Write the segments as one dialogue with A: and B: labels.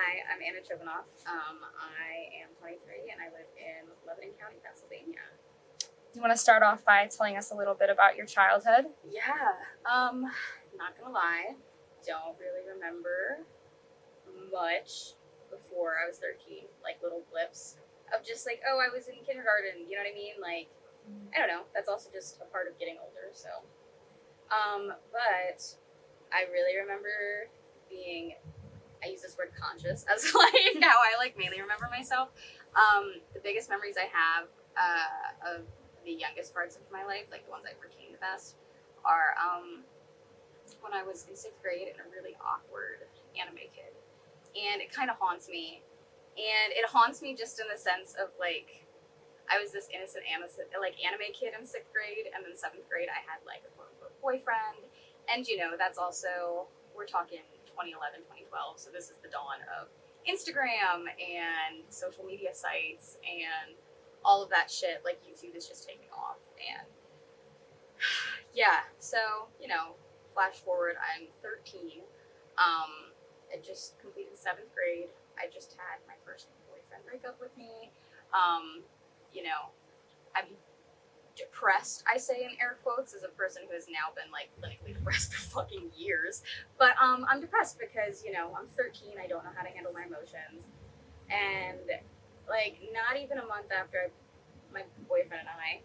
A: Hi, I'm Anna Chovanoff. I am 23 and I live in Lebanon County, Pennsylvania.
B: You want to start off by telling us a little bit about your childhood?
A: Yeah, not gonna lie, don't really remember much before I was 13, like little blips of just like, oh, I was in kindergarten, you know what I mean? Like, I don't know, that's also just a part of getting older, so. But I really remember being, I use this word conscious as like how I like mainly remember myself. The biggest memories I have of the youngest parts of my life, like the ones I retain the best, are when I was in 6th grade and a really awkward anime kid. And it kind of haunts me. And it haunts me just in the sense of like, I was this innocent anime kid in 6th grade, and then 7th grade I had like a quote unquote boyfriend. And you know, that's also, we're talking 2011, 2012, so this is the dawn of Instagram and social media sites and all of that shit. Like YouTube is just taking off. And yeah, so, you know, flash forward, I'm 13. I just completed 7th grade. I just had my first boyfriend break up with me. You know, I'm depressed, I say in air quotes, as a person who has now been like clinically depressed for fucking years. But I'm depressed because, you know, I'm 13, I don't know how to handle my emotions. And like not even a month after my boyfriend and I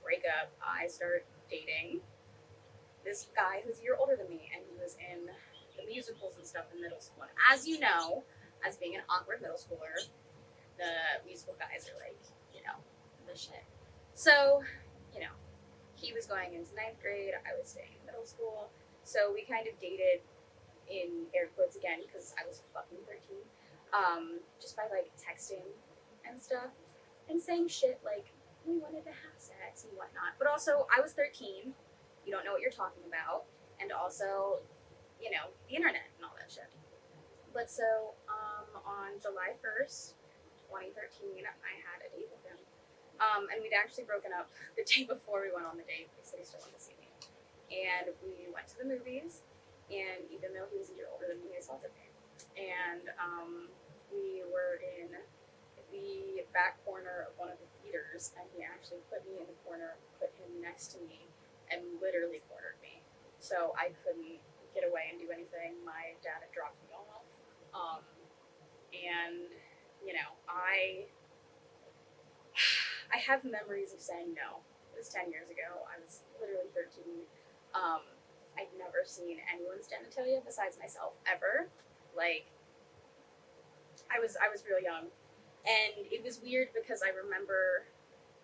A: break up, I start dating this guy who's a year older than me, and he was in the musicals and stuff in middle school. And as you know, as being an awkward middle schooler, the musical guys are like, you know, the shit. So, you know, he was going into 9th grade, I was staying in middle school. So we kind of dated in air quotes again because I was fucking 13. Just by like texting and stuff and saying shit like we wanted to have sex and whatnot. But also, I was 13. You don't know what you're talking about. And also, you know, the internet and all that shit. But so, on July 1st, 2013, I had a date with him. And we'd actually broken up the day before we went on the date. He said he still wanted to see me. And we went to the movies, and even though he was a year older than me, he assaulted me. And we were in the back corner of one of the theaters, and he actually put me in the corner, put him next to me, and literally cornered me. So I couldn't get away and do anything. My dad had dropped me off. And, you know, I have memories of saying no. It was 10 years ago. I was literally 13. I'd never seen anyone's genitalia besides myself ever. Like, I was real young. And it was weird because I remember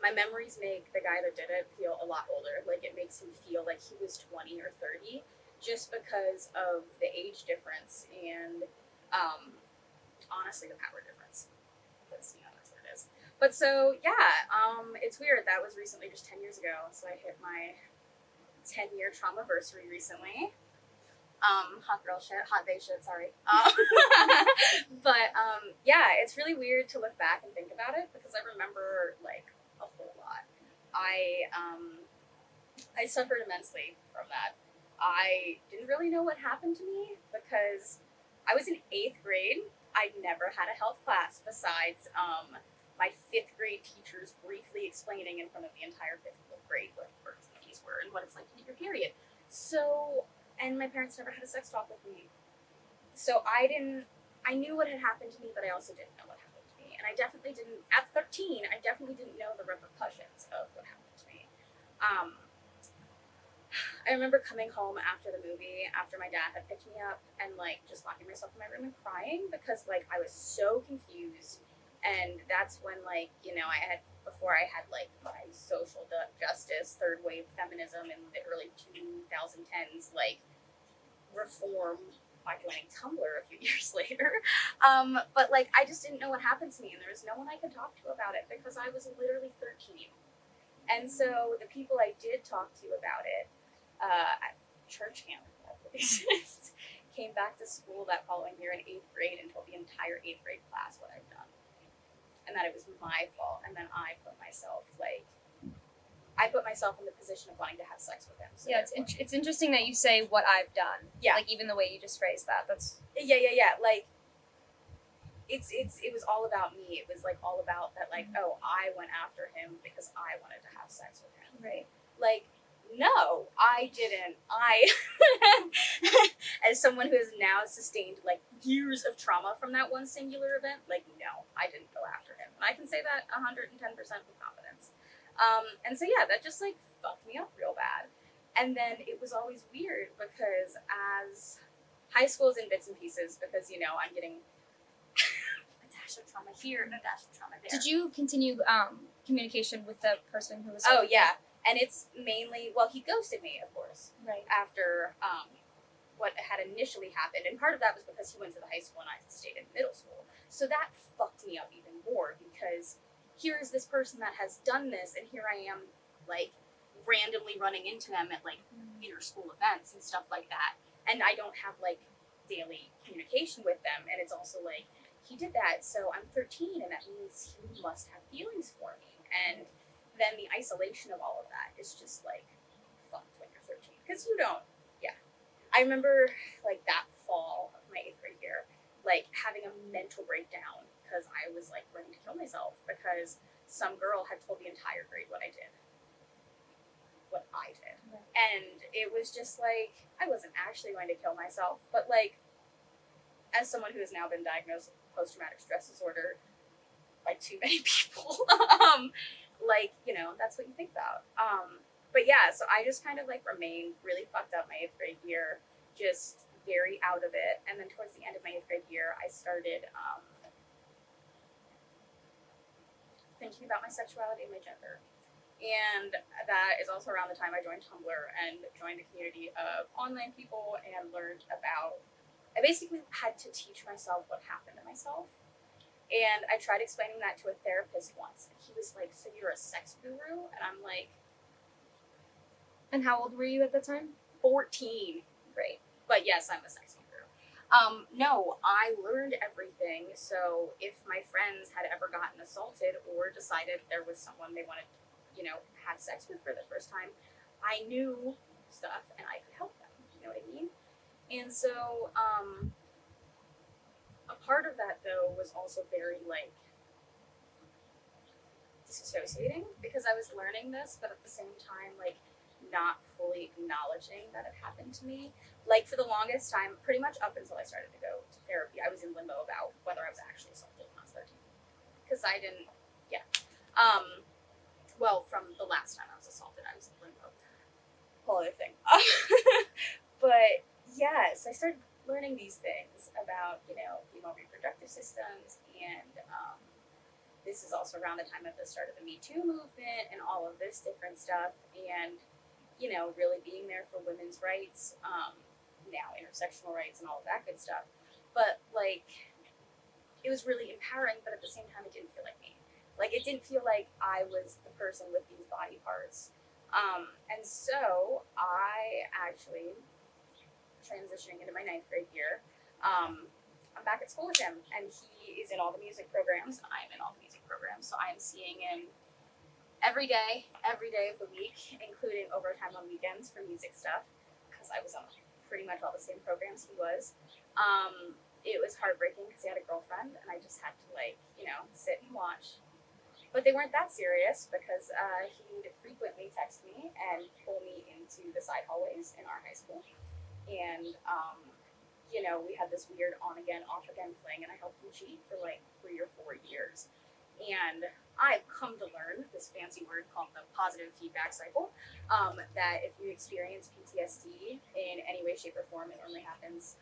A: my memories make the guy that did it feel a lot older. Like, it makes him feel like he was 20 or 30 just because of the age difference and honestly the power difference. Because, you know, that's what it is. But so, yeah, it's weird. That was recently, just 10 years ago. So I hit my 10-year trauma-versary recently. Hot girl shit, hot bae shit, sorry. But, yeah, it's really weird to look back and think about it because I remember, like, a whole lot. I suffered immensely from that. I didn't really know what happened to me because I was in 8th grade. I'd never had a health class besides, my 5th grade teachers briefly explaining in front of the entire 5th grade what birds and bees were and what it's like to get your period. So, and my parents never had a sex talk with me. So I knew what had happened to me, but I also didn't know what happened to me. And I definitely didn't, at 13, I definitely didn't know the repercussions of what happened to me. I remember coming home after the movie, after my dad had picked me up, and like just locking myself in my room and crying because like I was so confused. And that's when, like, you know, before I had like my social justice, third wave feminism in the early 2010s, like reform by joining Tumblr a few years later. But like I just didn't know what happened to me, and there was no one I could talk to about it because I was literally 13. And so the people I did talk to about it, at church camp, exist, came back to school that following year in 8th grade and told the entire 8th grade class what I'd done. And that it was my fault, and then I put myself in the position of wanting to have sex with him. So
B: Yeah, it's interesting that you say what I've done.
A: Yeah.
B: Like, even the way you just phrased that. That's...
A: Yeah. Like, it was all about me. It was like all about that, like, oh, I went after him because I wanted to have sex with him.
B: Right.
A: Like, no, I didn't. As someone who has now sustained like years of trauma from that one singular event, like, no, I didn't go after him. And I can say that 110% with confidence. And so yeah, that just like fucked me up real bad. And then it was always weird because as high school is in bits and pieces because, you know, I'm getting a dash of trauma here and a dash of trauma there.
B: Did you continue communication with the person who was?
A: Oh yeah, and it's mainly, well, he ghosted me, of course,
B: Right.
A: after what had initially happened, and part of that was because he went to the high school and I stayed in middle school. So that fucked me up even more because here is this person that has done this, and here I am, like, randomly running into them at like inter-school events and stuff like that, and I don't have like daily communication with them, and it's also like he did that, so I'm 13, and that means he must have feelings for me, and then the isolation of all of that is just like fucked when you're 13 because you don't. Yeah, I remember like that fall of my 8th grade year, like having a mental breakdown because I was like ready to kill myself because some girl had told the entire grade what I did.
B: Right.
A: And it was just like, I wasn't actually going to kill myself, but like, as someone who has now been diagnosed with post-traumatic stress disorder by too many people, like, you know, that's what you think about. But yeah, so I just kind of like remained really fucked up my 8th grade year, just very out of it. And then towards the end of my 8th grade year, I started thinking about my sexuality and my gender. And that is also around the time I joined Tumblr and joined a community of online people and learned about, I basically had to teach myself what happened to myself. And I tried explaining that to a therapist once. And he was like, so you're a sex guru? And I'm like,
B: And how old were you at the time?
A: 14. Great. But yes, I'm a sex guru. No, I learned everything. So if my friends had ever gotten assaulted or decided there was someone they wanted, you know, have sex with for the first time, I knew stuff and I could help them. You know what I mean? And so, a part of that though was also very like disassociating because I was learning this, but at the same time, like not fully acknowledging that it happened to me. Like for the longest time, pretty much up until I started to go to therapy, I was in limbo about whether I was actually assaulted when I was 13. Because I didn't, yeah. Well, from the last time I was assaulted, I was in limbo. Whole other thing. But yes, I started learning these things about, you know, female reproductive systems, and this is also around the time of the start of the Me Too movement and all of this different stuff, and, you know, really being there for women's rights, now intersectional rights and all of that good stuff. But, like, it was really empowering, but at the same time, it didn't feel like me. Like, it didn't feel like I was the person with these body parts. And so I actually, transitioning into my 9th grade year, I'm back at school with him, and he is in all the music programs, and I'm in all the music programs. So I am seeing him every day of the week, including overtime on weekends for music stuff, because I was on pretty much all the same programs he was. It was heartbreaking because he had a girlfriend, and I just had to, like, you know, sit and watch. But they weren't that serious because he'd frequently text me and pull me into the side hallways in our high school. And, you know, we had this weird on-again, off-again thing, and I helped him cheat for like 3 or 4 years. And I've come to learn this fancy word called the positive feedback cycle, that if you experience PTSD in any way, shape, or form, it only happens.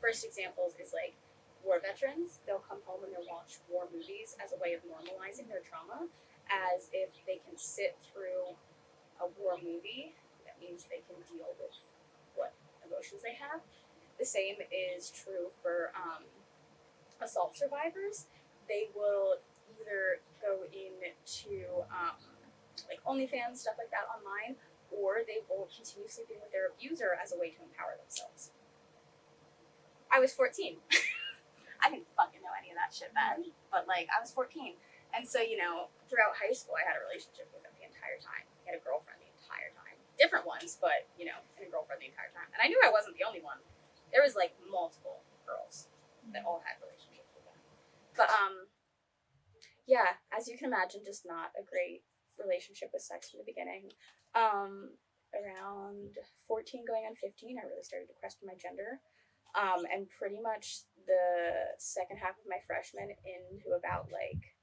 A: First examples is like war veterans. They'll come home and they'll watch war movies as a way of normalizing their trauma, as if they can sit through a war movie, that means they can deal with what emotions they have. The same is true for assault survivors. They will either go into like OnlyFans, stuff like that online, or they will continue sleeping with their abuser as a way to empower themselves. I was 14. I didn't fucking know any of that shit then, but like I was 14. And so, you know, throughout high school, I had a relationship with him the entire time. He had a girlfriend the entire time. Different ones, but, you know, and a girlfriend the entire time. And I knew I wasn't the only one. There was like multiple girls that all had relationships with him. But yeah, as you can imagine, just not a great relationship with sex from the beginning. Around 14 going on 15, I really started to question my gender. And pretty much the second half of my freshman into about like,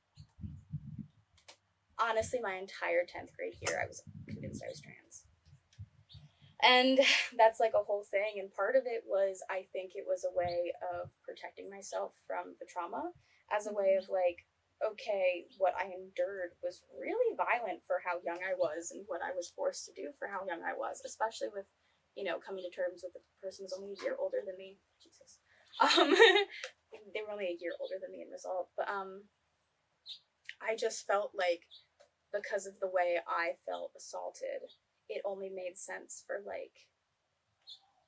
A: honestly, my entire 10th grade year, I was convinced I was trans. And that's like a whole thing. And part of it was, I think it was a way of protecting myself from the trauma, as a way of like, okay, what I endured was really violent for how young I was and what I was forced to do for how young I was, especially with, coming to terms with the person was only a year older than me. Jesus. They were only a year older than me in result. But I just felt like, because of the way I felt assaulted, it only made sense for like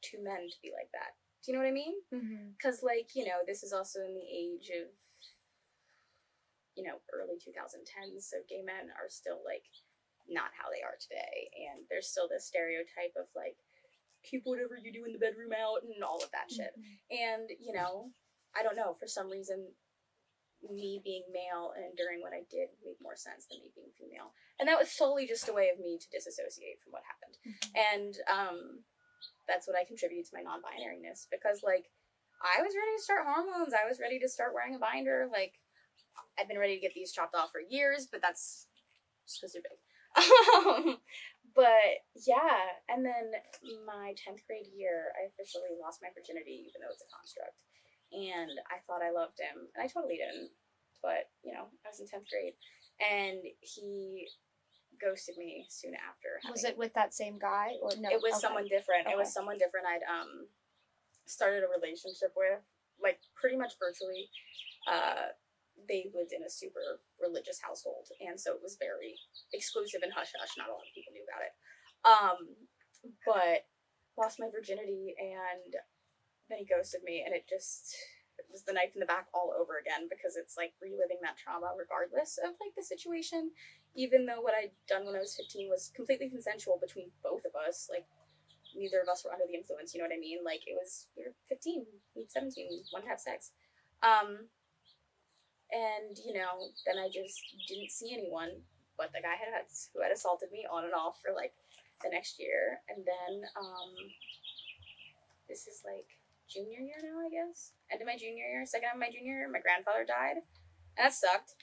A: two men to be like that. Do you know what I mean? Because this is also in the age of early 2010s, so gay men are still like not how they are today, and there's still this stereotype of like, keep whatever you do in the bedroom out and all of that shit. And I don't know, for some reason me being male and enduring what I did made more sense than me being female. And that was solely just a way of me to disassociate from what happened. And that's what I contribute to my non-binariness, because like, I was ready to start hormones. I was ready to start wearing a binder. Like, I've been ready to get these chopped off for years, but that's just because they're big. But yeah, and then my 10th grade year, I officially lost my virginity, even though it's a construct. And I thought I loved him, and I totally didn't. But, I was in 10th grade, and he ghosted me soon after.
B: Was it with that same guy, or no?
A: It was someone different.
B: Okay.
A: It was someone different I'd started a relationship with, like, pretty much virtually. They lived in a super religious household, and so it was very exclusive and hush-hush. Not a lot of people knew about it. But lost my virginity, and then he ghosted me, and it was the knife in the back all over again, because it's like reliving that trauma regardless of like the situation, even though what I'd done when I was 15 was completely consensual between both of us. Like, neither of us were under the influence, you know what I mean? Like, we were 15, 17, we wanted to have sex. And, then I just didn't see anyone but the guy who had assaulted me on and off for like the next year. And then this is like junior year now, I guess. End of my junior year, second half of my junior year, my grandfather died. And that sucked.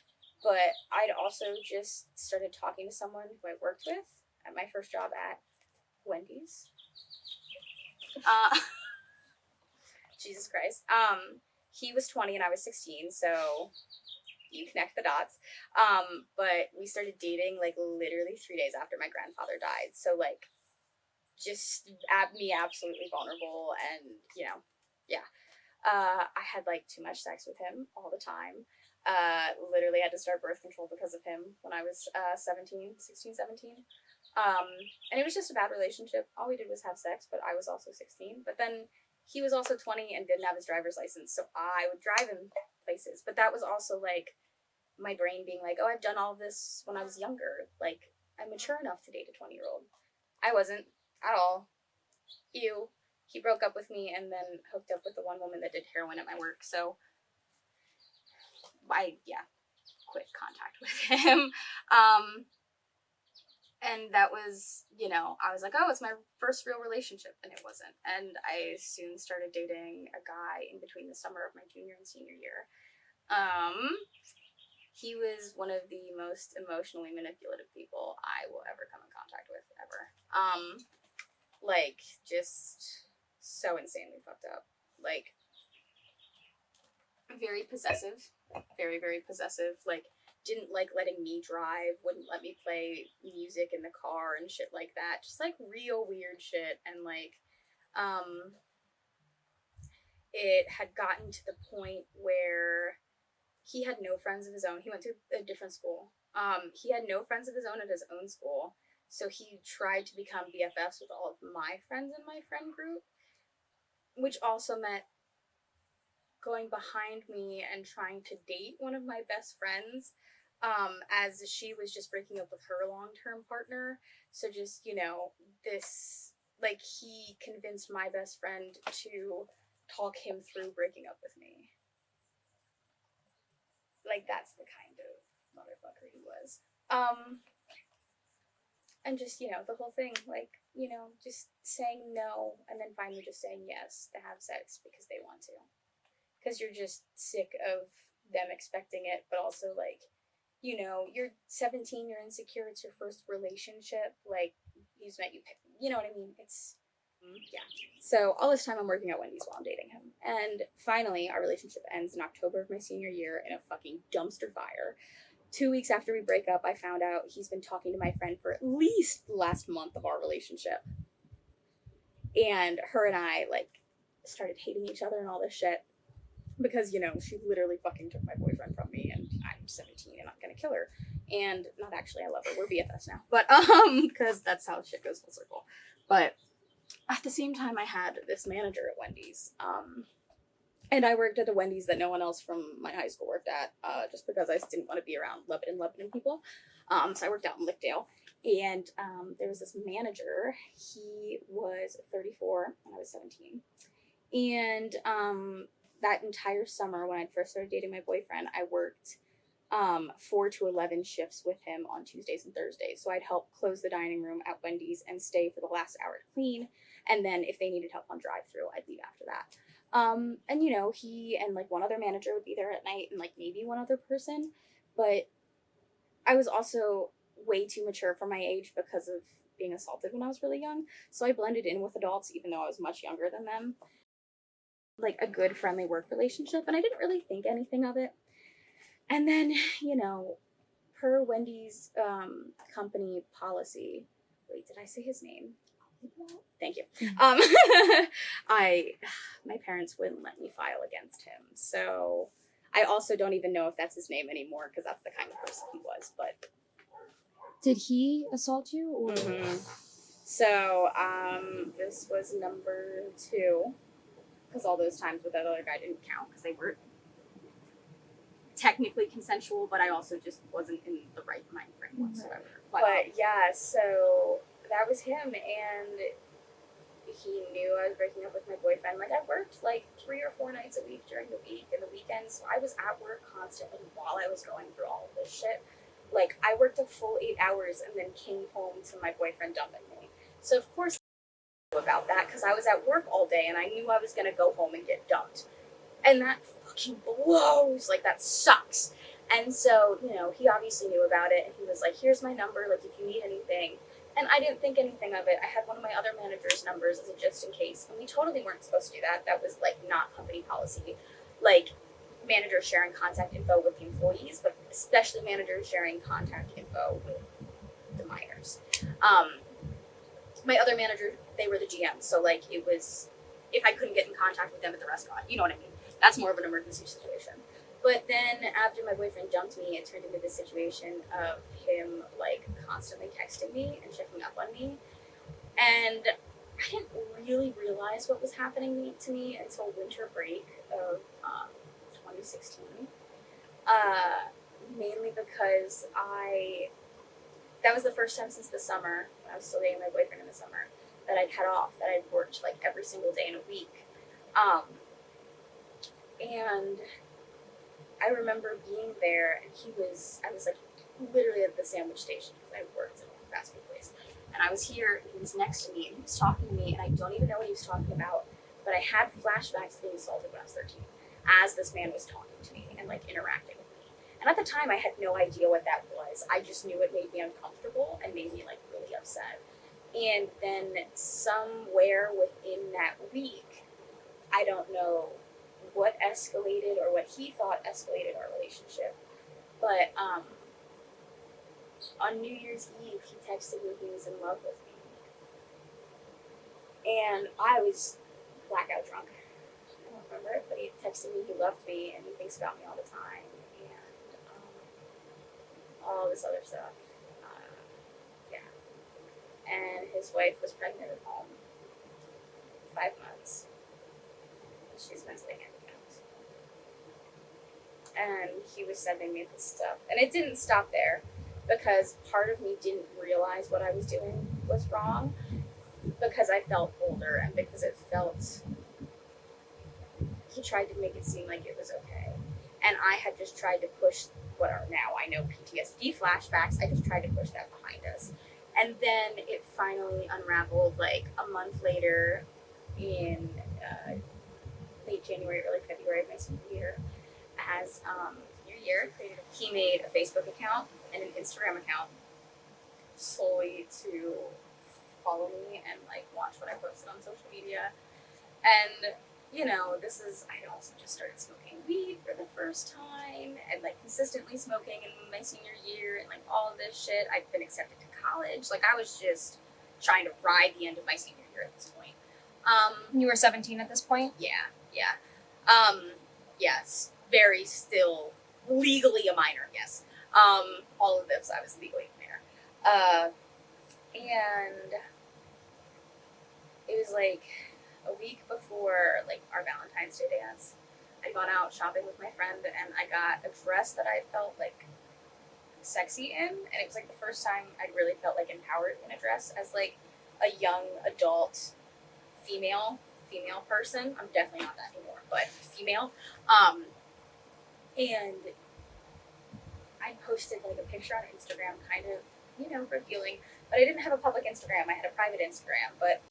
A: But I'd also just started talking to someone who I worked with at my first job at Wendy's. Jesus Christ. He was 20 and I was 16, so you connect the dots. But we started dating like literally 3 days after my grandfather died. So like, just me absolutely vulnerable, and I had like too much sex with him all the time. Literally had to start birth control because of him when I was 16, 17. And it was just a bad relationship. All we did was have sex, but I was also 16. But then he was also 20 and didn't have his driver's license, so I would drive him places. But that was also like my brain being like, oh, I've done all of this when I was younger. Like, I'm mature enough to date a 20-year-old. I wasn't at all. He broke up with me and then hooked up with the one woman that did heroin at my work. So I quit contact with him. And that was, I was like, oh, it's my first real relationship, and it wasn't. And I soon started dating a guy in between the summer of my junior and senior year. He was one of the most emotionally manipulative people I will ever come in contact with, ever. Like, just so insanely fucked up. Like, very possessive. Very, very possessive. Like, didn't like letting me drive, wouldn't let me play music in the car and shit like that. Just like real weird shit. And like, it had gotten to the point where he had no friends of his own. He went to a different school. He had no friends of his own at his own school. So he tried to become BFFs with all of my friends in my friend group, which also meant going behind me and trying to date one of my best friends, as she was just breaking up with her long-term partner. So just, this, like, he convinced my best friend to talk him through breaking up with me. like that's the kind of motherfucker he was. And just, the whole thing, like, just saying no and then finally just saying yes to have sex because they want to. Because you're just sick of them expecting it, but also, like, you're 17, you're insecure, it's your first relationship, like, he's met you, you know what I mean? It's, yeah. So all this time I'm working at Wendy's while I'm dating him. And finally, our relationship ends in October of my senior year in a fucking dumpster fire. 2 weeks after we break up, I found out he's been talking to my friend for at least the last month of our relationship. And her and I, like, started hating each other and all this shit. Because, she literally fucking took my boyfriend from me, and I'm 17 and I'm gonna kill her. And, not actually, I love her. We're BFFs now. But, because that's how shit goes full circle. But, at the same time, I had this manager at Wendy's. And I worked at a Wendy's that no one else from my high school worked at, just because I just didn't want to be around Lebanon people. So I worked out in Lickdale. And there was this manager. He was 34 and I was 17. And that entire summer when I first started dating my boyfriend, I worked 4 to 11 shifts with him on Tuesdays and Thursdays. So I'd help close the dining room at Wendy's and stay for the last hour to clean. And then if they needed help on drive-thru, I'd leave after that. And he and like one other manager would be there at night and like maybe one other person, but I was also way too mature for my age because of being assaulted when I was really young. So I blended in with adults even though I was much younger than them. Like a good friendly work relationship, and I didn't really think anything of it. And then, per Wendy's company policy, wait, did I say his name? Thank you. My parents wouldn't let me file against him. So I also don't even know if that's his name anymore because that's the kind of person he was. But
B: Did he assault you? Or?
A: So this was number 2 because all those times with that other guy didn't count because they were technically consensual, but I also just wasn't in the right mind frame whatsoever. But yeah, so that was him, and he knew I was breaking up with my boyfriend. Like, I worked like 3 or 4 nights a week during the week and the weekends, so I was at work constantly while I was going through all of this shit. Like, I worked a full 8 hours and then came home to my boyfriend dumping me. So of course I knew about that because I was at work all day and I knew I was gonna go home and get dumped. And that fucking blows. Like, that sucks. And so, he obviously knew about it, and he was like, here's my number, like, if you need anything. And I didn't think anything of it. I had one of my other manager's numbers as a just in case, and we totally weren't supposed to do that. That was, like, not company policy. Like, managers sharing contact info with the employees, but especially managers sharing contact info with the minors. My other manager, they were the GM, so, like, it was, if I couldn't get in contact with them at the restaurant, you know what I mean? That's more of an emergency situation. But then after my boyfriend dumped me, it turned into this situation of him, like, constantly texting me and checking up on me. And I didn't really realize what was happening to me until winter break of 2016. Mainly because that was the first time since the summer, when I was still dating my boyfriend in the summer, that I'd had off, that I'd worked, like, every single day in a week. And I remember being there, and I was like literally at the sandwich station because I worked at a fast food place. And I was here, and he was next to me, and he was talking to me, and I don't even know what he was talking about, but I had flashbacks to being assaulted when I was 13, as this man was talking to me and, like, interacting with me. And at the time, I had no idea what that was. I just knew it made me uncomfortable and made me, like, really upset. And then somewhere within that week, I don't know what escalated or what he thought escalated our relationship, but on New Year's Eve he texted me he was in love with me, and I was blackout drunk. I don't remember it, but he texted me he loved me and he thinks about me all the time and all this other stuff. And his wife was pregnant at home, 5 months. She's mentally handicapped. And he was sending me this stuff. And it didn't stop there because part of me didn't realize what I was doing was wrong because I felt older and because he tried to make it seem like it was okay. And I had just tried to push what are now I know PTSD flashbacks. I just tried to push that behind us. And then it finally unraveled like a month later in late January, early February of my senior year. As senior year, he made a Facebook account and an Instagram account solely to follow me and like watch what I posted on social media. And you know, this is, I also just started smoking weed for the first time and like consistently smoking in my senior year and like all of this shit. I've been accepted to college. Like I was just trying to ride the end of my senior year at this point.
B: You were 17 at this point?
A: Yeah. Yes, very still legally a minor, yes. All of this, I was legally a minor. And it was like a week before like our Valentine's Day dance. I'd gone out shopping with my friend and I got a dress that I felt like sexy in, and it was like the first time I really felt like empowered in a dress as like a young adult female person. I'm definitely not that anymore, but female. And I posted like a picture on Instagram, kind of, you know, revealing, but I didn't have a public Instagram. I had a private Instagram, but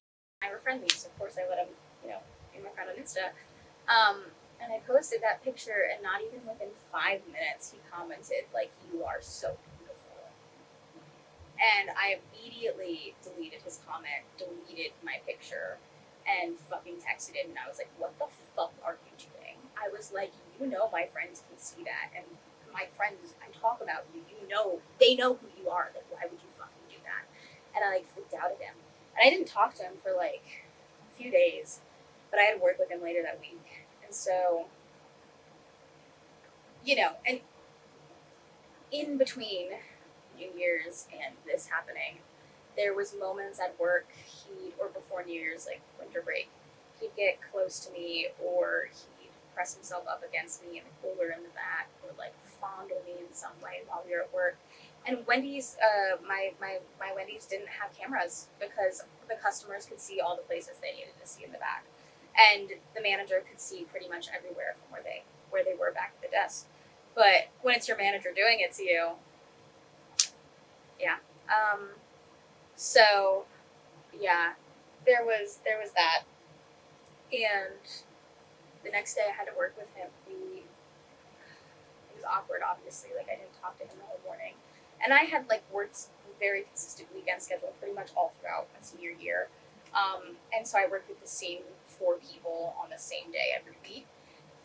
A: I were friendly, so of course I let him, you know, be my friend on Insta. And I posted that picture, and not even within 5 minutes, he commented, like, "You are so beautiful." And I immediately deleted his comment, deleted my picture, and fucking texted him, and I was like, "What the fuck are you doing?" I was like, "You know my friends can see that, and my friends, I talk about you, you know, they know who you are, like, why would you fucking do that?" And I, like, freaked out at him. And I didn't talk to him for, like, a few days, but I had to work with him later that week. And so, you know, and in between New Year's and this happening, there was moments at work, or before New Year's, like winter break, he'd get close to me, or he'd press himself up against me in the cooler in the back, or like fondle me in some way while we were at work. And Wendy's, my Wendy's didn't have cameras because the customers could see all the places they needed to see in the back, and the manager could see pretty much everywhere from where they were back at the desk. But when it's your manager doing it to you, yeah. So, yeah, there was that, and the next day I had to work with him. It was awkward, obviously. Like I didn't talk to him the whole morning, and I had like worked very consistent weekend schedule pretty much all throughout my senior year. And so I worked with the same 4 people on the same day every week.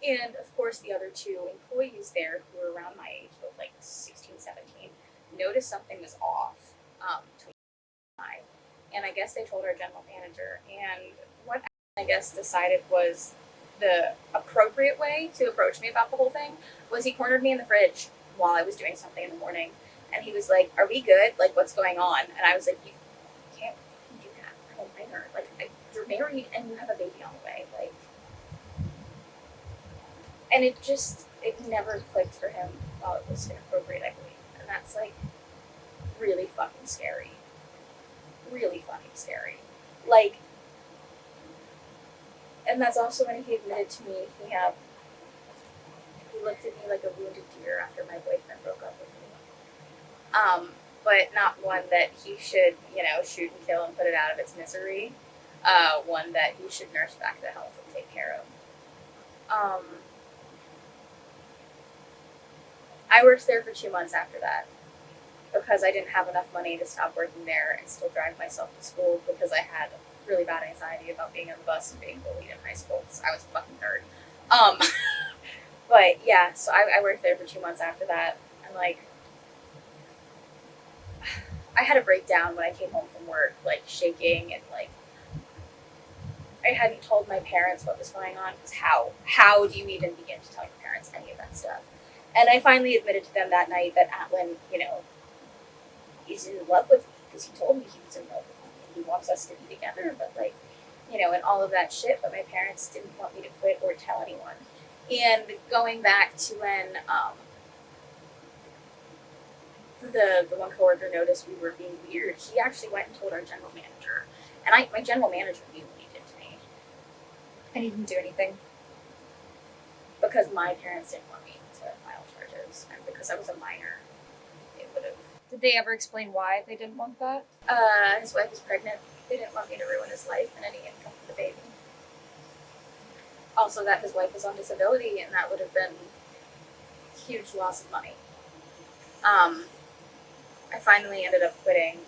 A: And of course, the other 2 employees there who were around my age, but like 16, 17, noticed something was off between I. And I guess they told our general manager. And what I guess decided was the appropriate way to approach me about the whole thing was he cornered me in the fridge while I was doing something in the morning. And he was like, "Are we good? Like, what's going on?" And I was like, "You can't do that. I'm a minor. Like, you're married and you have a baby on the way. Like," and it never clicked for him while it was inappropriate, I believe. And that's like really fucking scary. Really fucking scary. Like, and that's also when he admitted to me he looked at me like a wounded deer after my boyfriend broke up with me. But not one that he should, you know, shoot and kill and put it out of its misery. One that he should nurse back to health and take care of. I worked there for 2 months after that because I didn't have enough money to stop working there and still drive myself to school because I had really bad anxiety about being on the bus and being bullied in high school because I was a fucking nerd. But yeah, so I worked there for 2 months after that, and like, I had a breakdown when I came home from work, like shaking, and like, I hadn't told my parents what was going on because how do you even begin to tell your parents any of that stuff? And I finally admitted to them that night that Atlin, you know, is in love with me because he told me he was in love with me and he wants us to be together, but like, you know, and all of that shit. But my parents didn't want me to quit or tell anyone. And going back to when the one coworker noticed we were being weird, he actually went and told our general manager, and my general manager knew what he did to me.
B: And he didn't do anything.
A: Because my parents didn't want me to abuse, and because I was a minor, it would have.
B: Did they ever explain why they didn't want that?
A: His wife was pregnant. They didn't want me to ruin his life and any income for the baby. Also, that his wife was on disability, and that would have been a huge loss of money. I finally ended up quitting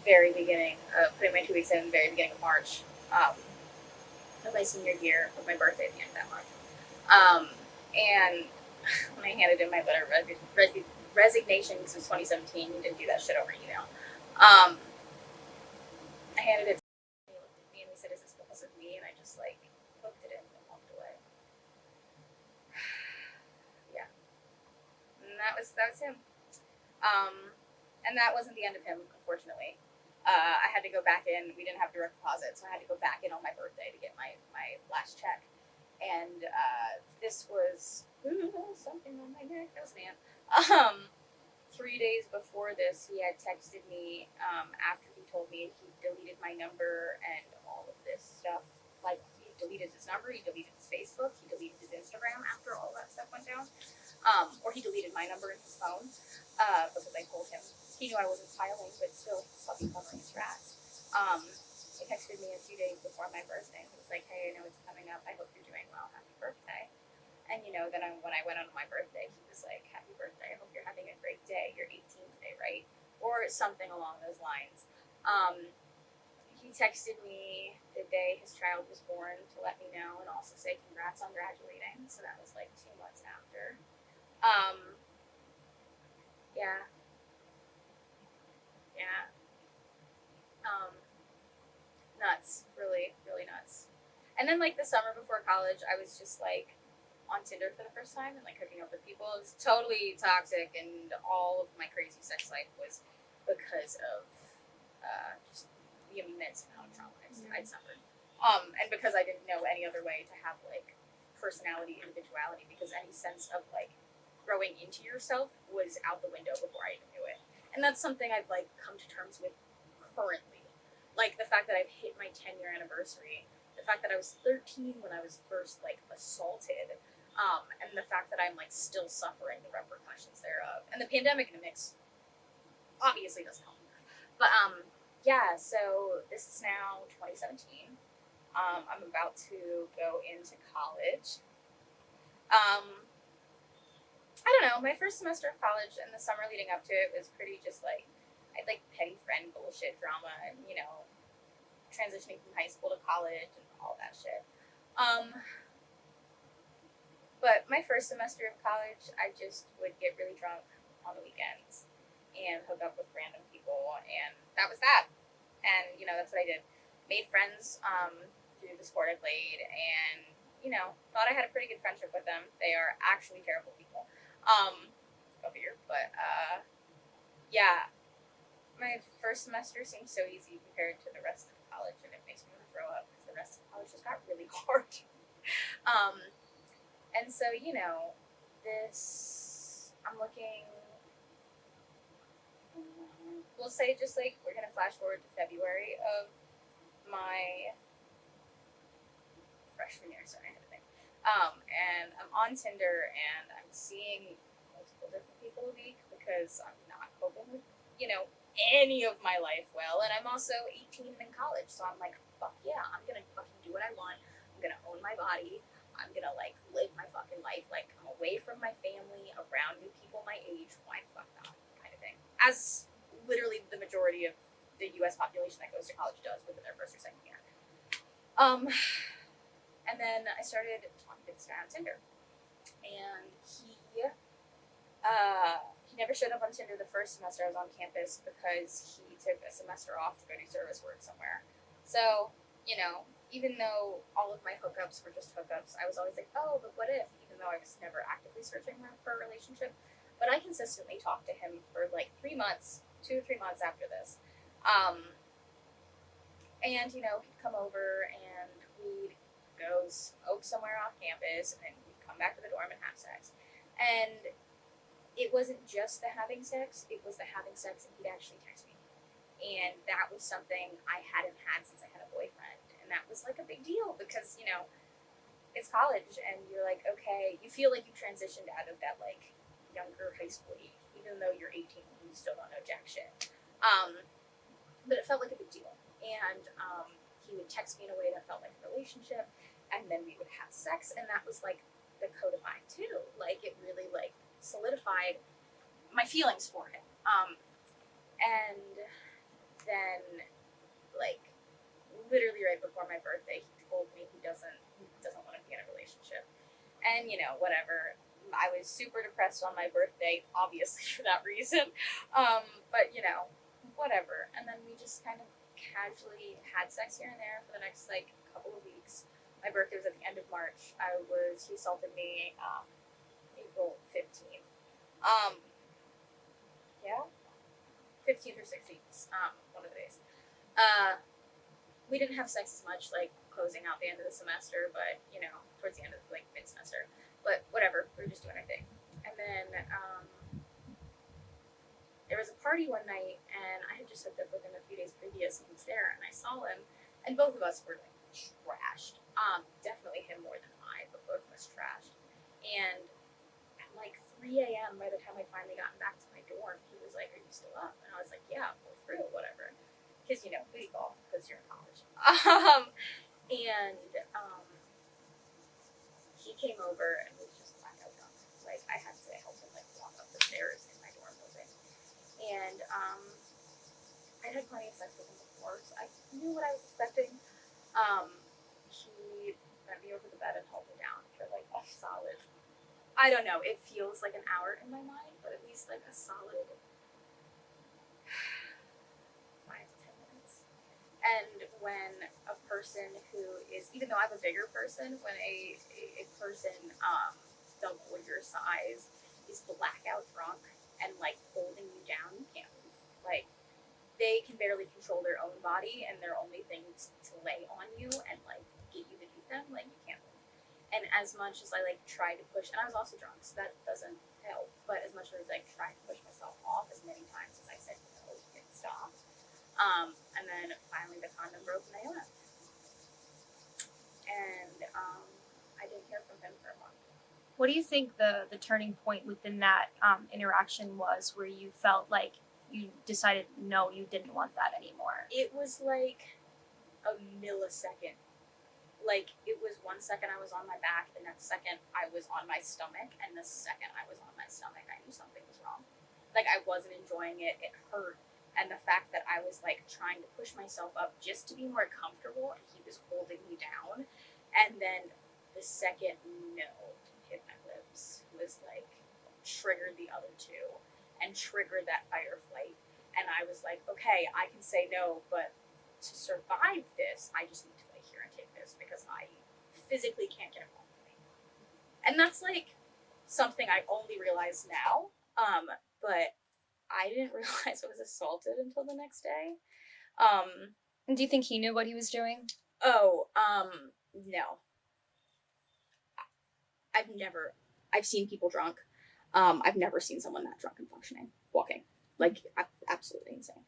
A: putting my 2 weeks in very beginning of March, of my senior year, with my birthday at the end of that month. And when I handed in my letter of resignation, this was 2017, you didn't do that shit over email. I handed it to him, he looked at me and he said, "Is this because of me?" And I just like looked at him and walked away. Yeah. And that was him. And that wasn't the end of him, unfortunately. I had to go back in. We didn't have direct deposit, so I had to go back in on my birthday to get my last check. And this was something on my neck. That was an ant. 3 days before this, he had texted me after he told me he deleted my number and all of this stuff. Like, he deleted his number, he deleted his Facebook, he deleted his Instagram after all that stuff went down. Or he deleted my number in his phone because I told him. He knew I wasn't filing, but still, he's fucking covering his tracks. He texted me a few days before my birthday. He was like, "Hey, I know it's coming up. I hope you're doing well. Happy birthday." And, then when I went on my birthday, he was like, "Happy birthday. I hope you're having a great day. You're 18 today, right?" Or something along those lines. He texted me the day his child was born to let me know and also say congrats on graduating. So that was like 2 months after. Yeah. Yeah. Nuts. Really, really nuts. And then, like, the summer before college, I was just, like, on Tinder for the first time and, like, hooking up with people. It was totally toxic, and all of my crazy sex life was because of just the immense amount of trauma I'd suffered. And because I didn't know any other way to have, like, personality, individuality, because any sense of, like, growing into yourself was out the window before I even knew it. And that's something I've, like, come to terms with currently. Like, the fact that I've hit my 10-year anniversary, the fact that I was 13 when I was first, like, assaulted, and the fact that I'm, like, still suffering the repercussions thereof. And the pandemic in the mix obviously doesn't help. But, yeah, so this is now 2017. I'm about to go into college. I don't know, my first semester of college and the summer leading up to it was pretty just, like, I had, like, petty friend bullshit drama and, transitioning from high school to college and all that shit. But my first semester of college, I just would get really drunk on the weekends and hook up with random people, and that was that. And, that's what I did. Made friends through the sport I played, and, thought I had a pretty good friendship with them. They are actually terrible people. Go figure. But, yeah. My first semester seemed so easy compared to the rest of college, and it makes me want to throw up because the rest of college just got really hard. And so, I'm looking, we'll say just like, we're going to flash forward to February of my freshman year, sorry, I had to think. And I'm on Tinder, and I'm seeing multiple different people a week because I'm not coping with, any of my life well, and I'm also 18 and in college, so I'm like, fuck yeah, I'm gonna fucking do what I want, I'm gonna own my body, I'm gonna, like, live my fucking life, like, I'm away from my family, around new people my age, why the fuck not, kind of thing. As literally the majority of the US population that goes to college does within their first or second year. And then I started talking to this guy on Tinder, and he never showed up on Tinder the first semester I was on campus because he took a semester off to go do service work somewhere. So, even though all of my hookups were just hookups, I was always like, oh, but what if? Even though I was never actively searching for a relationship. But I consistently talked to him for like 3 months, 2 or 3 months after this. And, he'd come over and we'd go smoke somewhere off campus, and then we'd come back to the dorm and have sex. And it wasn't just the having sex, it was the having sex and he'd actually text me. And that was something I hadn't had since I had a boyfriend. And that was like a big deal because,
B: it's college, and you're like, okay, you feel like you transitioned out of that like younger high school age, even though you're 18 and you still don't know jack shit. But it felt like a big deal, and he would text me in a way that felt like a relationship, and then we would have sex, and that was like the codifying too. Like it really like solidified my feelings for him. And then like literally right before my birthday, he told me he doesn't want to be in a relationship. And you know, whatever. I was super depressed on my birthday, obviously for that reason. But you know, whatever. And then we just kind of casually had sex here and there for the next like couple of weeks. My birthday was at the end of March. He assaulted me April 15th. Yeah, 15th or 16th. One of the days. We didn't have sex as much, like closing out the end of the semester, but you know, towards the end of like mid semester. But whatever, we were just doing our thing. And then there was a party one night, and I had just hooked up with him a few days previous, and he was there, and I saw him, and both of us were like trashed. Definitely him more than I, but both of us trashed. And at like 3 a.m., by the time I'd finally gotten back to my dorm, he was like, "Are you still up?" And I was like, "Yeah, we're through, whatever." Because you know, booty call, because you're in college. He came over and was just blackout drunk. Like I had to help him like walk up the stairs in my dorm building. And I'd had plenty of sex with him before, so I knew what I was expecting. He bent me over the bed and held me down for like a solid, I don't know, it feels like an hour in my mind, but at least like a solid 5 to 10 minutes. And when a person who is, even though I'm a bigger person, when a person double your size is blackout drunk and like holding you down, you can't move. Like they can barely control their own body, and their only things to lay on you and like get you to do them, like you can't move. And as much as I like tried to push, and I was also drunk, so that doesn't help. But as much as I like tried to push myself off as many times as I said no, he didn't stop. And then finally the condom broke and I left. And I didn't hear from him for a month.
C: What do you think the turning point within that interaction was, where you felt like you decided no, you didn't want that anymore?
A: It was like a millisecond. Like it was 1 second I was on my back, the next second I was on my stomach, and the second I was on my stomach I knew something was wrong. Like I wasn't enjoying it, it hurt. And the fact that I was like trying to push myself up just to be more comfortable, and he was holding me down. And then the second no hit my lips was like triggered the other two and triggered that fight or flight. And I was like, okay, I can say no, but to survive this, I just need to lay here and take this because I physically can't get involved with me. And that's like something I only realize now. But I didn't realize I was assaulted until the next day.
C: And do you think he knew what he was doing?
A: No. I've seen people drunk. I've never seen someone that drunk and functioning, walking. Like, absolutely insane.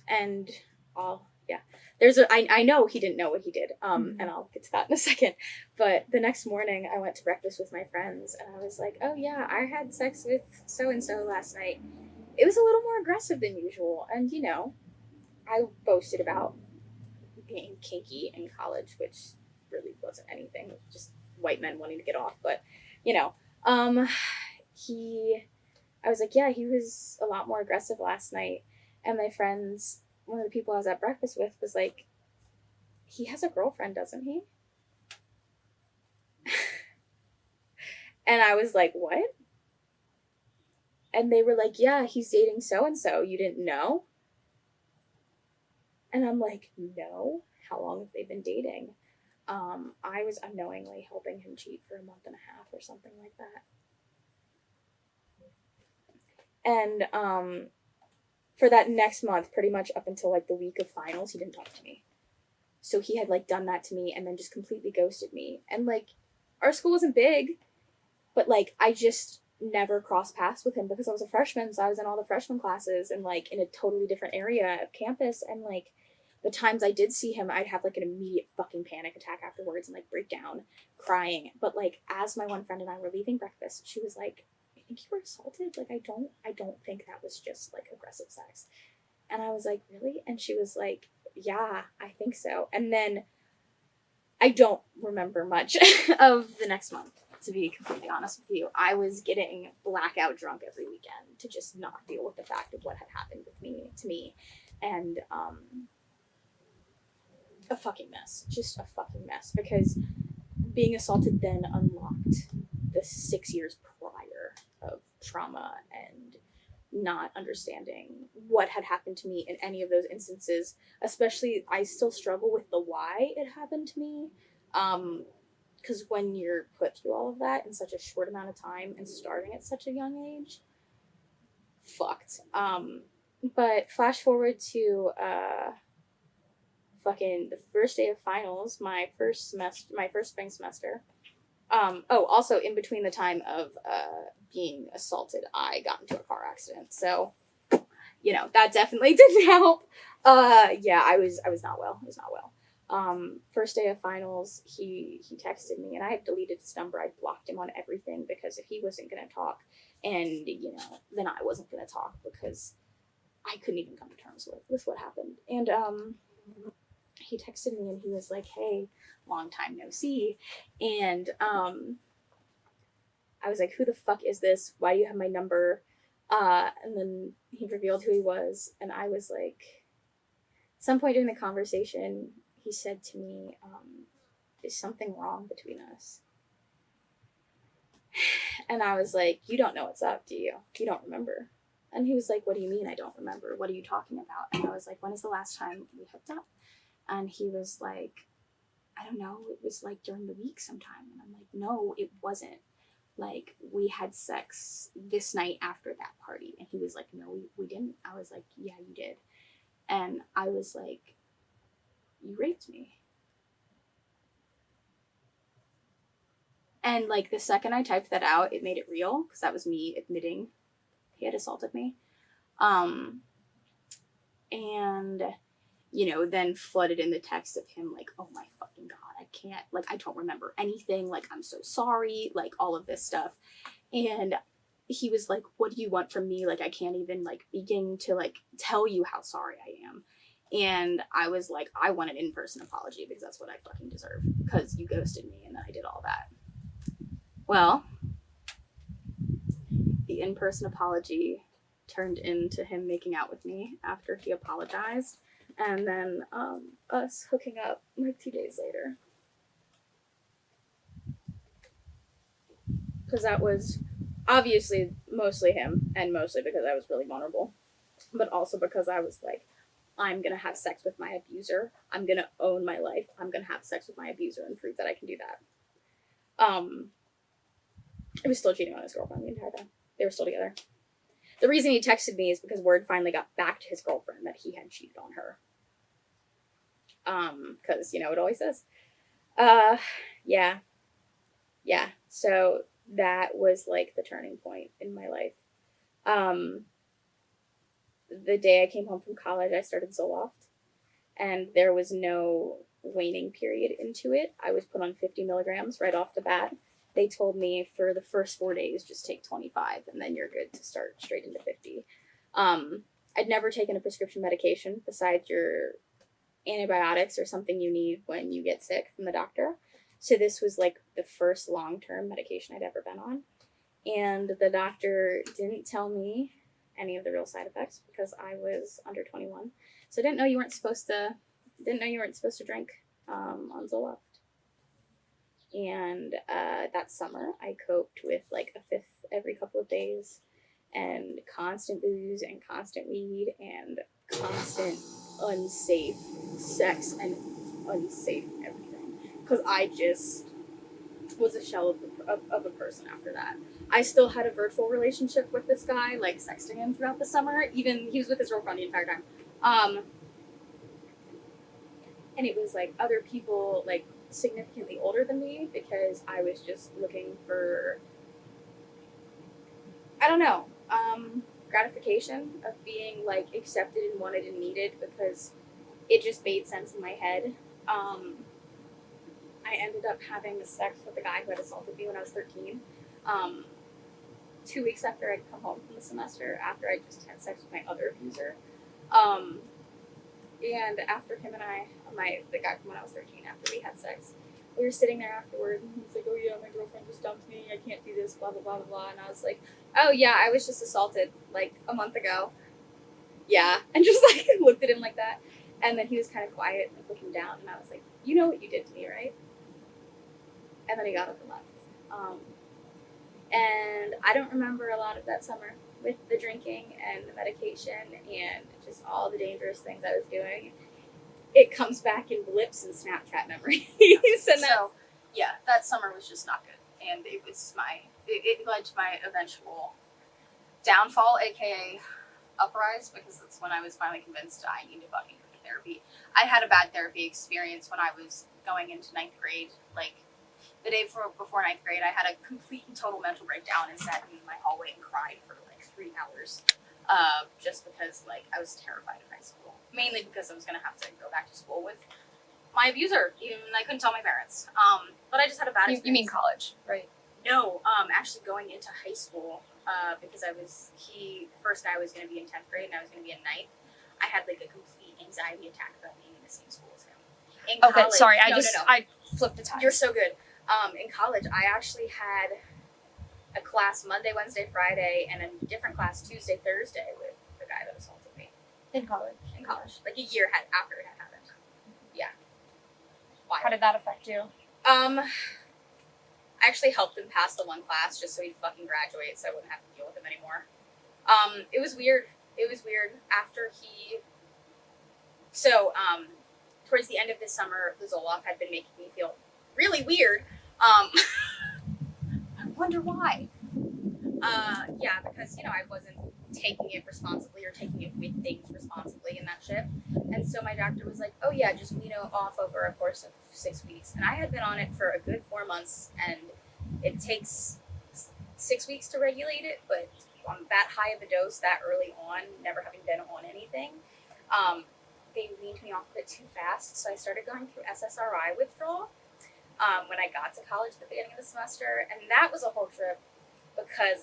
A: And I know he didn't know what he did, and I'll get to that in a second. But the next morning, I went to breakfast with my friends, and I was like, oh yeah, I had sex with so-and-so last night. It was a little more aggressive than usual, and you know, I boasted about being kinky in college, which really wasn't anything, just white men wanting to get off, but, you know, I was like, yeah, he was a lot more aggressive last night, and my friends, one of the people I was at breakfast with was like, he has a girlfriend, doesn't he? And I was like, what? And they were like, yeah, he's dating so-and-so. You didn't know? And I'm like, no. How long have they been dating? I was unknowingly helping him cheat for a month and a half or something like that. And for that next month, pretty much up until like the week of finals, he didn't talk to me. So he had like done that to me and then just completely ghosted me. And like, our school wasn't big, but like I just never crossed paths with him because I was a freshman, so I was in all the freshman classes and like in a totally different area of campus, and like
B: the times I did see him, I'd have like an immediate fucking panic attack afterwards and like break down crying. But like as my one friend and I were leaving breakfast, she was like, I think you were assaulted. Like I don't think that was just like aggressive sex. And I was like, really? And she was like, yeah, I think so. And then I don't remember much of the next month, to be completely honest with you. I was getting blackout drunk every weekend to just not deal with the fact of what had happened to me. And a fucking mess. Just a fucking mess. Because being assaulted then unlocked the 6 years prior of trauma and not understanding what had happened to me in any of those instances. Especially, I still struggle with the why it happened to me. Because when you're put through all of that in such a short amount of time and starting at such a young age, fucked. But flash forward to fucking the first day of finals, my first spring semester. Also in between the time of being assaulted, I got into a car accident. So, you know, that definitely didn't help. Yeah, I was not well. I was not well. First day of finals, he texted me, and I had deleted his number. I blocked him on everything because if he wasn't gonna talk, and you know, then I wasn't gonna talk because I couldn't even come to terms with what happened. And he texted me and he was like, hey, long time no see. And I was like, who the fuck is this? Why do you have my number? And then he revealed who he was, and I was like, at some point during the conversation, he said to me, is something wrong between us? And I was like, you don't know what's up, do you? You don't remember? And he was like, what do you mean I don't remember? What are you talking about? And I was like, when is the last time we hooked up? And he was like, I don't know, it was like during the week sometime. And I'm like, no, it wasn't. Like, we had sex this night after that party. And he was like, no, we didn't. I was like, yeah, you did. And I was like, you raped me. And like the second I typed that out, it made it real, because that was me admitting he had assaulted me. And you know, then flooded in the text of him like, oh my fucking God, I can't, like, I don't remember anything, like, I'm so sorry, like, all of this stuff. And he was like, what do you want from me? Like, I can't even, like, begin to, like, tell you how sorry I am. And I was like, I want an in-person apology because that's what I fucking deserve, because you ghosted me and then I did all that. Well, the in-person apology turned into him making out with me after he apologized. And then us hooking up like 2 days later. Because that was obviously mostly him, and mostly because I was really vulnerable. But also because I was like, I'm going to have sex with my abuser. I'm going to own my life. I'm going to have sex with my abuser and prove that I can do that. I was still cheating on his girlfriend the entire time. They were still together. The reason he texted me is because word finally got back to his girlfriend that he had cheated on her. Because, you know, it always says. Yeah. So that was, like, the turning point in my life. The day I came home from college, I started Zoloft. And there was no waning period into it. I was put on 50 milligrams right off the bat. They told me for the first 4 days, just take 25, and then you're good to start straight into 50. I'd never taken a prescription medication besides your antibiotics or something you need when you get sick from the doctor. So this was like the first long-term medication I'd ever been on. And the doctor didn't tell me any of the real side effects because I was under 21. So didn't know you weren't supposed to drink on Zoloft. And that summer I coped with like a fifth every couple of days and constant booze and constant weed and constant unsafe sex and unsafe everything, because I just was a shell of a person after that. I still had a virtual relationship with this guy, like sexting him throughout the summer. Even he was with his girlfriend the entire time. And it was like other people like significantly older than me because I was just looking for, I don't know, gratification of being like accepted and wanted and needed, because it just made sense in my head. I ended up having sex with the guy who had assaulted me when I was 13. 2 weeks after I'd come home from the semester, after I just had sex with my other abuser. And after him and I, the guy from when I was 13, after we had sex, we were sitting there afterward, and he was like, "Oh yeah, my girlfriend just dumped me. I can't do this, blah blah blah blah blah." And I was like, "Oh yeah, I was just assaulted like a month ago." Yeah, and just like looked at him like that, and then he was kind of quiet and looking down, and I was like, "You know what you did to me, right?" And then he got up and left. And I don't remember a lot of that summer with the drinking and the medication and just all the dangerous things I was doing. It comes back in blips and Snapchat memories. And
A: So, yeah, that summer was just not good, and it was it led to my eventual downfall, aka uprise, because that's when I was finally convinced I needed fucking therapy. I had a bad therapy experience when I was going into 9th grade. Like, the day before 9th grade, I had a complete and total mental breakdown and sat in my hallway and cried for like 3 hours. Just because like I was terrified of high school. Mainly because I was gonna have to go back to school with my abuser. Even I couldn't tell my parents. But I just had a bad experience.
C: You mean college, right?
A: No, actually going into high school, because the first guy was gonna be in 10th grade and I was gonna be in 9th. I had like a complete anxiety attack about being in the same school as him. In
C: Okay,
A: college,
C: sorry, I flipped the time.
A: You're so good. In college, I actually had a class Monday, Wednesday, Friday, and a different class Tuesday, Thursday with the guy that assaulted me
C: in college.
A: in college. Like a year after it had happened. Yeah. Why?
C: How did that affect you?
A: I actually helped him pass the one class just so he'd fucking graduate so I wouldn't have to deal with him anymore. It was weird. After he... So, towards the end of this summer, the Zoloft had been making me feel really weird. I wonder why. Yeah, because, I wasn't taking it responsibly or taking it with things responsibly and that shit. And so my doctor was like, "Oh yeah, just wean off over a course of 6 weeks." And I had been on it for a good 4 months, and it takes 6 weeks to regulate it, but on that high of a dose that early on, never having been on anything, they weaned me off a bit too fast. So I started going through SSRI withdrawal when I got to college at the beginning of the semester, and that was a whole trip because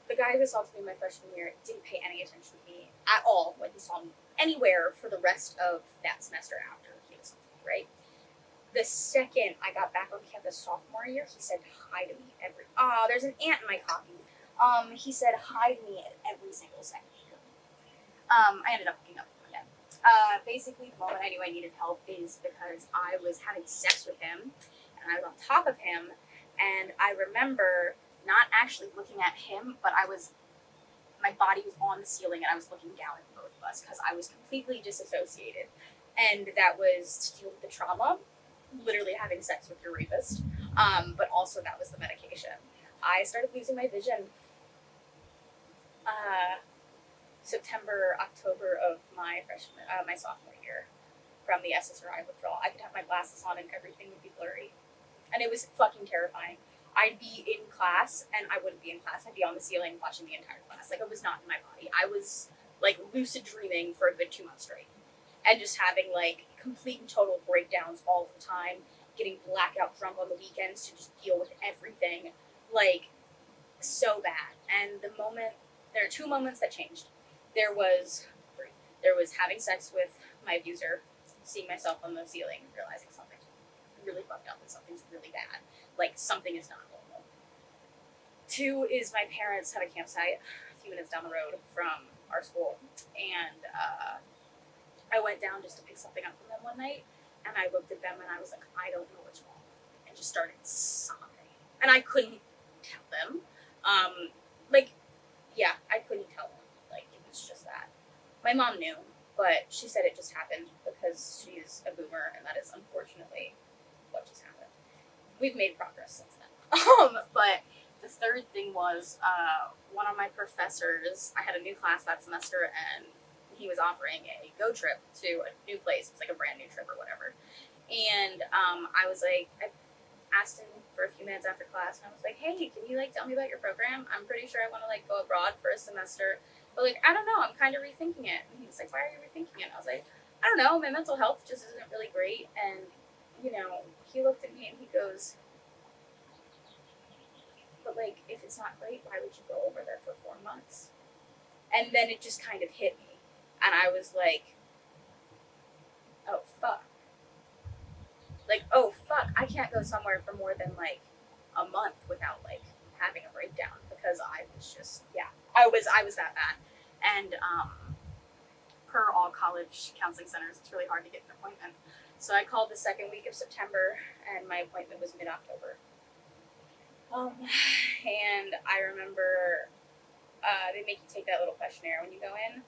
A: the guy who assaulted me my freshman year didn't pay any attention to me at all when he saw me anywhere for the rest of that semester after he assaulted me, right? The second I got back on campus sophomore year, he said hi to me there's an ant in my coffee. He said hi to me at every single second. I ended up hooking up with him again. Basically, the moment I knew I needed help is because I was having sex with him, and I was on top of him, and I remember not actually looking at him, but my body was on the ceiling, and I was looking down at both of us, because I was completely disassociated, and that was to deal with the trauma, literally having sex with your rapist, but also that was the medication. I started losing my vision September, October of my sophomore year from the SSRI withdrawal. I could have my glasses on and everything would be blurry. And it was fucking terrifying. I'd be in class and I wouldn't be in class. I'd be on the ceiling watching the entire class. Like, I was not in my body. I was like lucid dreaming for a good 2 months straight. And just having like complete and total breakdowns all the time, getting blackout drunk on the weekends to just deal with everything. Like, so bad. And there are 2 moments that changed. There was having sex with my abuser, seeing myself on the ceiling, realizing something's really fucked up and something's really bad. Like, something is not normal. 2 is my parents had a campsite a few minutes down the road from our school, and I went down just to pick something up from them one night, and I looked at them and I was like, "I don't know what's wrong," and just started sobbing. And I couldn't tell them. I couldn't tell them. Like, it was just that. My mom knew, but she said it just happened because she's a boomer, and that is unfortunately what just happened. We've made progress since then. But the third thing was one of my professors, I had a new class that semester, and he was offering a go trip to a new place. It's like a brand new trip or whatever. And I was like, I asked him for a few minutes after class, and I was like, "Hey, can you like tell me about your program? I'm pretty sure I want to like go abroad for a semester
B: But like, I don't know, I'm kind of rethinking it. And he's like, why are you rethinking it? And I was like, I don't know, my mental health just isn't really great. And, you know, he looked at me and he goes, but like, if it's not great, why would you go over there for 4 months? And then it just kind of hit me. And I was like, oh fuck. Like, oh fuck, I can't go somewhere for more than like a month without like having a breakdown because I was just, yeah, I was that bad. And per all college counseling centers, it's really hard to get an appointment. So I called the second week of September and my appointment was mid-October. And I remember they make you take that little questionnaire when you go in.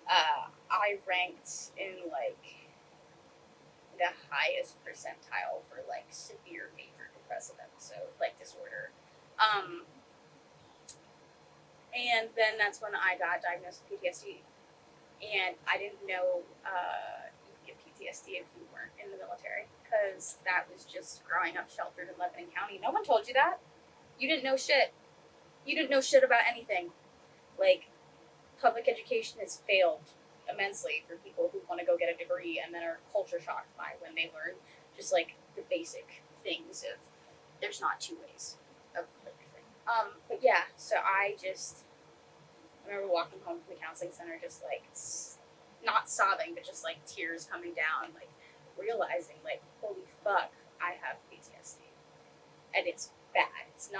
B: I ranked in like the highest percentile for like severe major depressive episode, like disorder. And then that's when I got diagnosed with PTSD. And I didn't know you could get PTSD if you weren't in the military, because that was just growing up sheltered in Lebanon County. No one told you that. You didn't know shit. You didn't know shit about anything. Like, public education has failed immensely for people who want to go get a degree and then are culture shocked by when they learn just like the basic things of there's not two ways of everything. But yeah, so I remember walking home from the counseling center just like not sobbing but just like tears coming down, like realizing like, holy fuck, I have PTSD. And it's bad. It's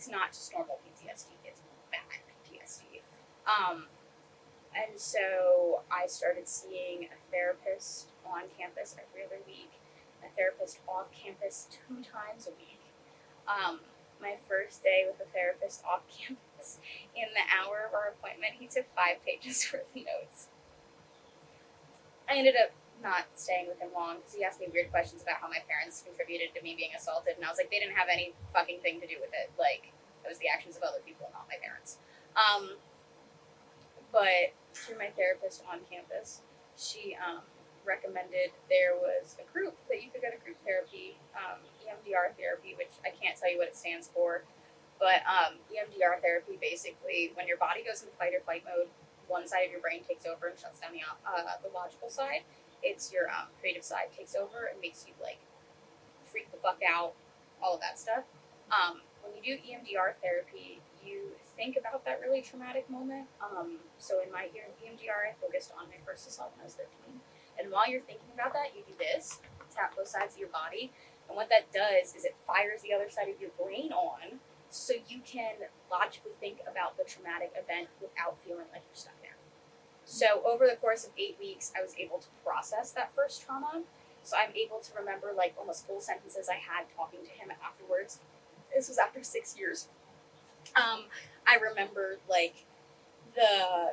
B: not just normal PTSD, it's bad PTSD. And so I started seeing a therapist on campus every other week, a therapist off campus 2 times a week. My first day with a therapist off campus, in the hour of our appointment, he took 5 pages worth of notes. I ended up not staying with him long because he asked me weird questions about how my parents contributed to me being assaulted, and I was like, they didn't have any fucking thing to do with it. Like, it was the actions of other people, not my parents. But through my therapist on campus, she recommended there was a group that you could go to group therapy, EMDR therapy, which I can't tell you what it stands for, but EMDR therapy, basically, when your body goes into fight or flight mode, one side of your brain takes over and shuts down the logical side. It's your creative side takes over and makes you like freak the fuck out, all of that stuff. When you do EMDR therapy, you think about that really traumatic moment. So in my EMDR, I focused on my first assault when I was 13. And while you're thinking about that, you do this, tap both sides of your body. And what that does is it fires the other side of your brain on so you can logically think about the traumatic event without feeling like you're stuck there. So over the course of 8 weeks, I was able to process that first trauma. So I'm able to remember like almost full sentences I had talking to him afterwards. This was after 6 years. I remember like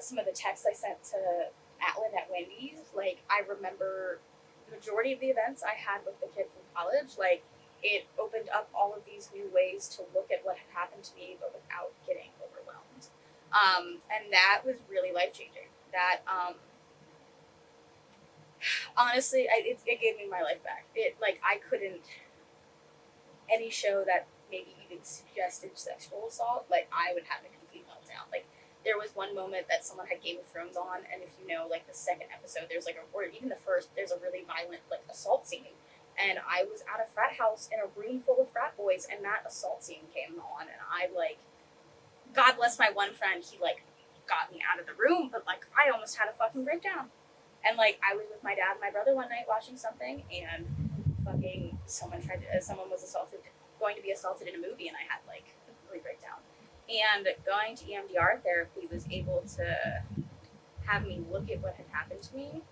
B: some of the texts I sent to Atlin at Wendy's. Like, I remember the majority of the events I had with the kid from college. Like, it opened up all of these new ways to look at what had happened to me, but without getting overwhelmed. And that was really life changing. That honestly, it gave me my life back. I couldn't, any show that maybe even suggested sexual assault, like, I would have a complete meltdown. Like, there was one moment that someone had Game of Thrones on, and if you know, like, the second episode, there's like or even the first, there's a really violent, like, assault scene. And I was at a frat house in a room full of frat boys, and that assault scene came on, and I, like, God bless my one friend, he, like, got me out of the room, but, like, I almost had a fucking breakdown. And, like, I was with my dad and my brother one night watching something, and fucking someone was going to be assaulted in a movie, and I had, like, a complete breakdown. And going to EMDR therapy was able to have me look at what had happened to me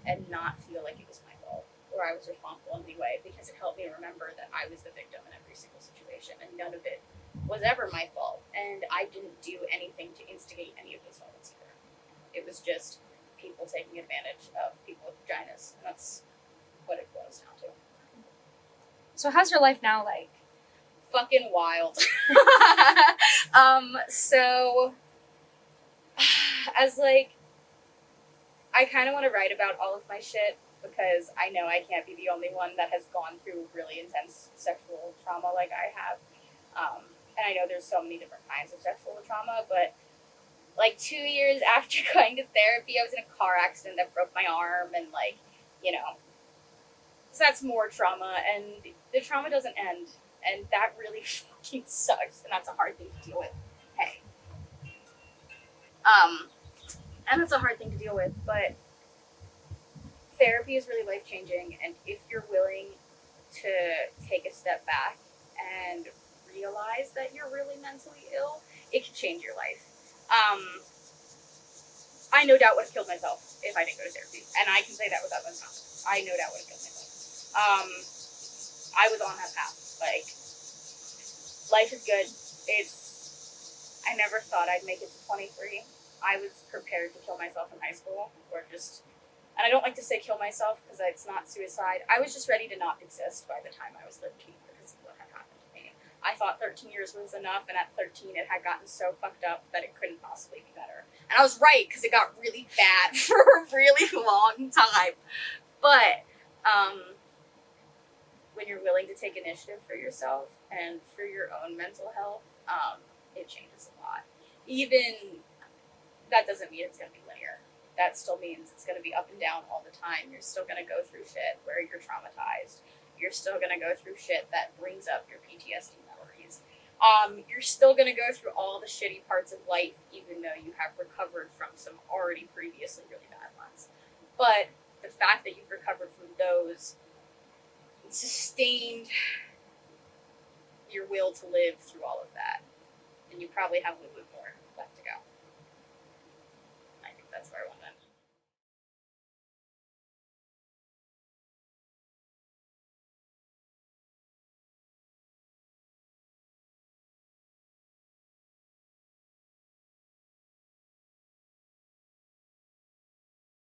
B: and not feel like it was my fault or I was responsible in any way, because it helped me remember that I was the victim in every single situation and none of it was ever my fault. And I didn't do anything to instigate any of those moments either. It was just people taking advantage of people with vaginas, and that's what it boils down to.
C: So how's your life now like?
B: Fucking wild. So as like, I kind of want to write about all of my shit because I know I can't be the only one that has gone through really intense sexual trauma like I have. And I know there's so many different kinds of sexual trauma, but like 2 years after going to therapy, I was in a car accident that broke my arm, and like, you know, so that's more trauma, and the trauma doesn't end, and that really fucking sucks, and that's a hard thing to deal with. Hey. And that's a hard thing to deal with, but therapy is really life changing, and if you're willing to take a step back and realize that you're really mentally ill, it can change your life. I no doubt would have killed myself if I didn't go to therapy, and I can say that without much confidence. I no doubt would have killed myself. I was on that path. Like, life is good. I never thought I'd make it to 23. I was prepared to kill myself in high school, and I don't like to say kill myself because it's not suicide. I was just ready to not exist by the time I was 13 because of what had happened to me. I thought 13 years was enough, and at 13 it had gotten so fucked up that it couldn't possibly be better. And I was right, because it got really bad for a really long time. But when you're willing to take initiative for yourself and for your own mental health, it changes a lot. Even that doesn't mean it's going to be linear. That still means it's going to be up and down all the time. You're still going to go through shit where you're traumatized. You're still going to go through shit that brings up your PTSD memories. You're still going to go through all the shitty parts of life, even though you have recovered from some already previously really bad ones. But the fact that you've recovered from those sustained your will to live through all of that. And you probably have